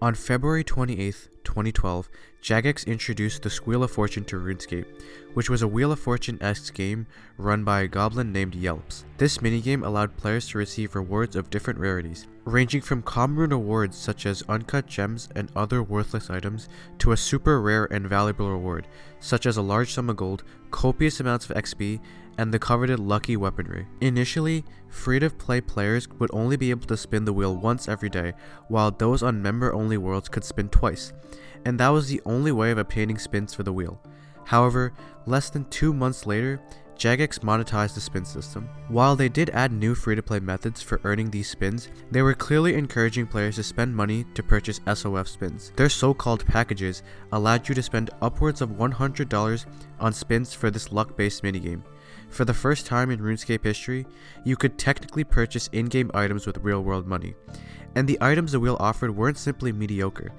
On February 28th, 2012, Jagex introduced the Wheel of Fortune to RuneScape, which was a Wheel of Fortune-esque game run by a goblin named Yelps. This minigame allowed players to receive rewards of different rarities, ranging from common rewards such as uncut gems and other worthless items, to a super rare and valuable reward, such as a large sum of gold, copious amounts of XP, and the coveted lucky weaponry. Initially, free-to-play players would only be able to spin the wheel once every day, while those on member-only worlds could spin twice, and that was the only way of obtaining spins for the wheel. However, less than 2 months later, Jagex monetized the spin system. While they did add new free-to-play methods for earning these spins, they were clearly encouraging players to spend money to purchase SOF spins. Their so-called packages allowed you to spend upwards of $100 on spins for this luck-based minigame. For the first time in RuneScape history, you could technically purchase in-game items with real-world money, and the items the wheel offered weren't simply mediocre.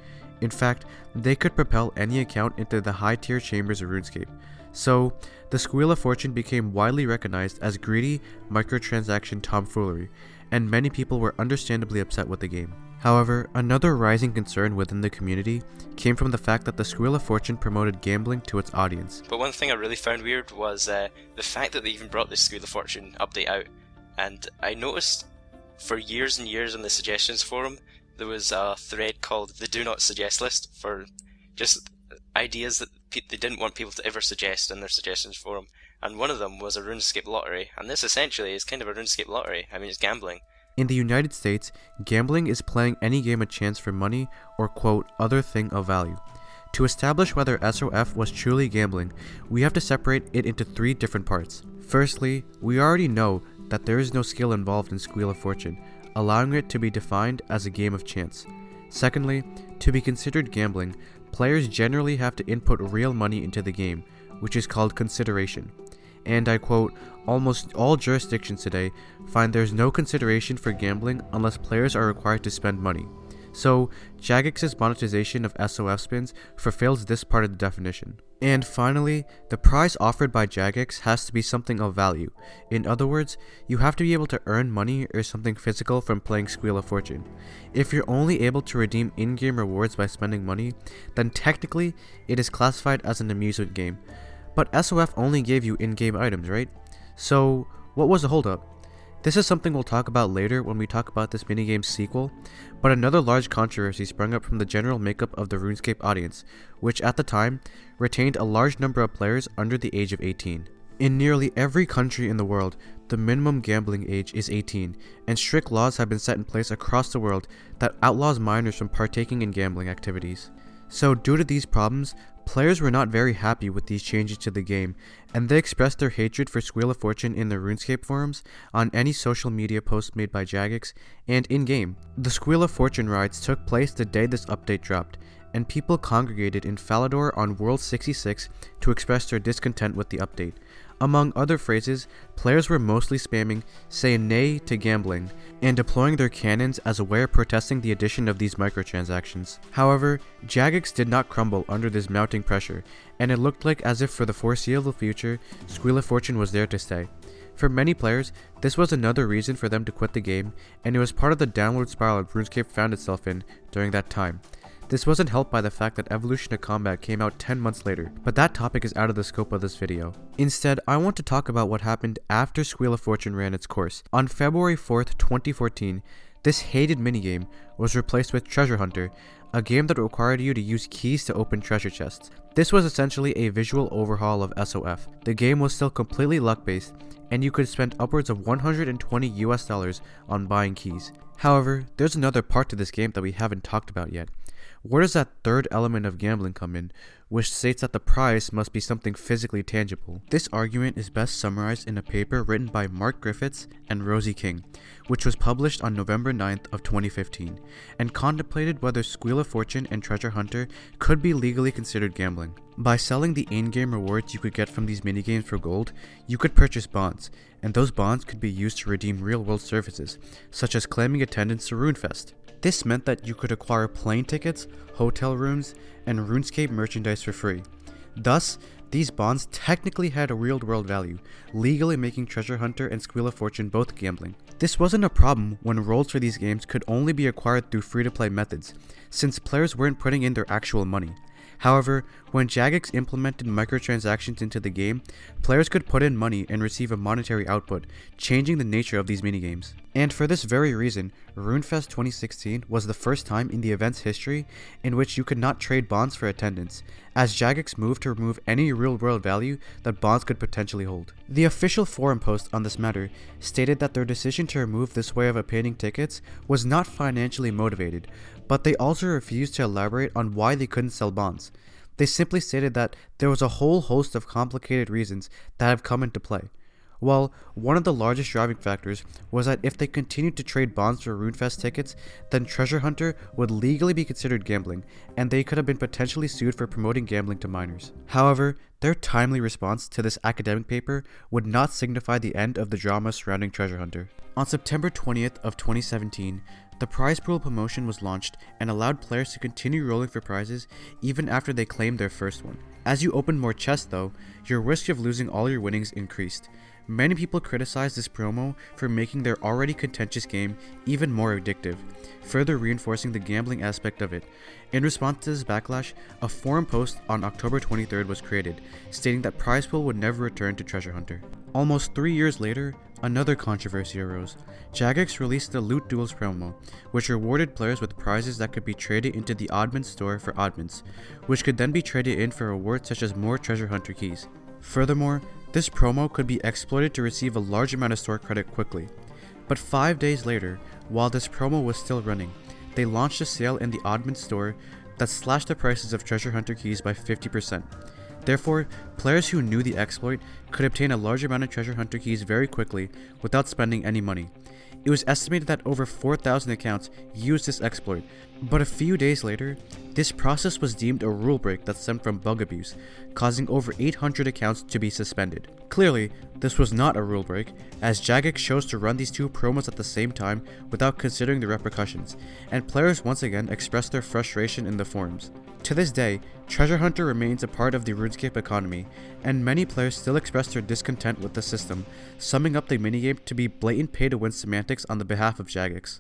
In fact, they could propel any account into the high-tier chambers of RuneScape. So, the Wheel of Fortune became widely recognized as greedy, microtransaction tomfoolery, and many people were understandably upset with the game. However, another rising concern within the community came from the fact that the Wheel of Fortune promoted gambling to its audience. But one thing I really found weird was the fact that they even brought this Wheel of Fortune update out. And I noticed for years and years on the suggestions forum, there was a thread called the Do Not Suggest list for just ideas that they didn't want people to ever suggest in their suggestions forum. And one of them was a RuneScape lottery. And this essentially is kind of a RuneScape lottery. I mean, it's gambling. In the United States, gambling is playing any game a chance for money or quote, other thing of value. To establish whether SOF was truly gambling, we have to separate it into 3 different parts. Firstly, we already know that there is no skill involved in Wheel of Fortune, allowing it to be defined as a game of chance. Secondly, to be considered gambling, players generally have to input real money into the game, which is called consideration. And I quote, almost all jurisdictions today find there's no consideration for gambling unless players are required to spend money. So, Jagex's monetization of SOF spins fulfills this part of the definition. And finally, the prize offered by Jagex has to be something of value. In other words, you have to be able to earn money or something physical from playing Wheel of Fortune. If you're only able to redeem in-game rewards by spending money, then technically it is classified as an amusement game. But SOF only gave you in-game items, right? So, what was the holdup? This is something we'll talk about later when we talk about this minigame's sequel, but another large controversy sprung up from the general makeup of the RuneScape audience, which at the time retained a large number of players under the age of 18. In nearly every country in the world, the minimum gambling age is 18, and strict laws have been set in place across the world that outlaws minors from partaking in gambling activities. So due to these problems, players were not very happy with these changes to the game, and they expressed their hatred for Wheel of Fortune in the RuneScape forums, on any social media posts made by Jagex, and in-game. The Wheel of Fortune raids took place the day this update dropped, and people congregated in Falador on World 66 to express their discontent with the update. Among other phrases, players were mostly spamming "say nay to gambling" and deploying their cannons as a way of protesting the addition of these microtransactions. However, Jagex did not crumble under this mounting pressure, and it looked like as if for the foreseeable future, Wheel of Fortune was there to stay. For many players, this was another reason for them to quit the game, and it was part of the downward spiral RuneScape found itself in during that time. This wasn't helped by the fact that Evolution of Combat came out 10 months later, but that topic is out of the scope of this video. Instead, I want to talk about what happened after Wheel of Fortune ran its course. On February 4th, 2014, this hated minigame was replaced with Treasure Hunter, a game that required you to use keys to open treasure chests. This was essentially a visual overhaul of SOF. The game was still completely luck-based, and you could spend upwards of $120 on buying keys. However, there's another part to this game that we haven't talked about yet. Where does that third element of gambling come in, which states that the prize must be something physically tangible? This argument is best summarized in a paper written by Mark Griffiths and Rosie King, which was published on November 9th of 2015, and contemplated whether Wheel of Fortune and Treasure Hunter could be legally considered gambling. By selling the in-game rewards you could get from these minigames for gold, you could purchase bonds, and those bonds could be used to redeem real-world services, such as claiming attendance to RuneFest. This meant that you could acquire plane tickets, hotel rooms, and RuneScape merchandise for free. Thus, these bonds technically had a real-world value, legally making Treasure Hunter and Wheel of Fortune both gambling. This wasn't a problem when rolls for these games could only be acquired through free-to-play methods, since players weren't putting in their actual money. However, when Jagex implemented microtransactions into the game, players could put in money and receive a monetary output, changing the nature of these minigames. And for this very reason, RuneFest 2016 was the first time in the event's history in which you could not trade bonds for attendance, as Jagex moved to remove any real-world value that bonds could potentially hold. The official forum post on this matter stated that their decision to remove this way of obtaining tickets was not financially motivated, but they also refused to elaborate on why they couldn't sell bonds. They simply stated that there was a whole host of complicated reasons that have come into play. Well, one of the largest driving factors was that if they continued to trade bonds for RuneFest tickets, then Treasure Hunter would legally be considered gambling, and they could have been potentially sued for promoting gambling to minors. However, their timely response to this academic paper would not signify the end of the drama surrounding Treasure Hunter. On September 20th of 2017, the prize pool promotion was launched and allowed players to continue rolling for prizes even after they claimed their first one. As you opened more chests though, your risk of losing all your winnings increased. Many people criticized this promo for making their already contentious game even more addictive, further reinforcing the gambling aspect of it. In response to this backlash, a forum post on October 23rd was created, stating that prize pool would never return to Treasure Hunter. Almost 3 years later, another controversy arose. Jagex released the Loot Duels promo, which rewarded players with prizes that could be traded into the Oddments store for Oddments, which could then be traded in for rewards such as more Treasure Hunter keys. Furthermore, this promo could be exploited to receive a large amount of store credit quickly. But 5 days later, while this promo was still running, they launched a sale in the Oddments store that slashed the prices of Treasure Hunter keys by 50%. Therefore, players who knew the exploit could obtain a large amount of Treasure Hunter keys very quickly without spending any money. It was estimated that over 4,000 accounts used this exploit, but a few days later, this process was deemed a rule break that stemmed from bug abuse, causing over 800 accounts to be suspended. Clearly, this was not a rule break, as Jagex chose to run these two promos at the same time without considering the repercussions, and players once again expressed their frustration in the forums. To this day, Treasure Hunter remains a part of the RuneScape economy, and many players still express their discontent with the system, summing up the minigame to be blatant pay-to-win semantics on the behalf of Jagex.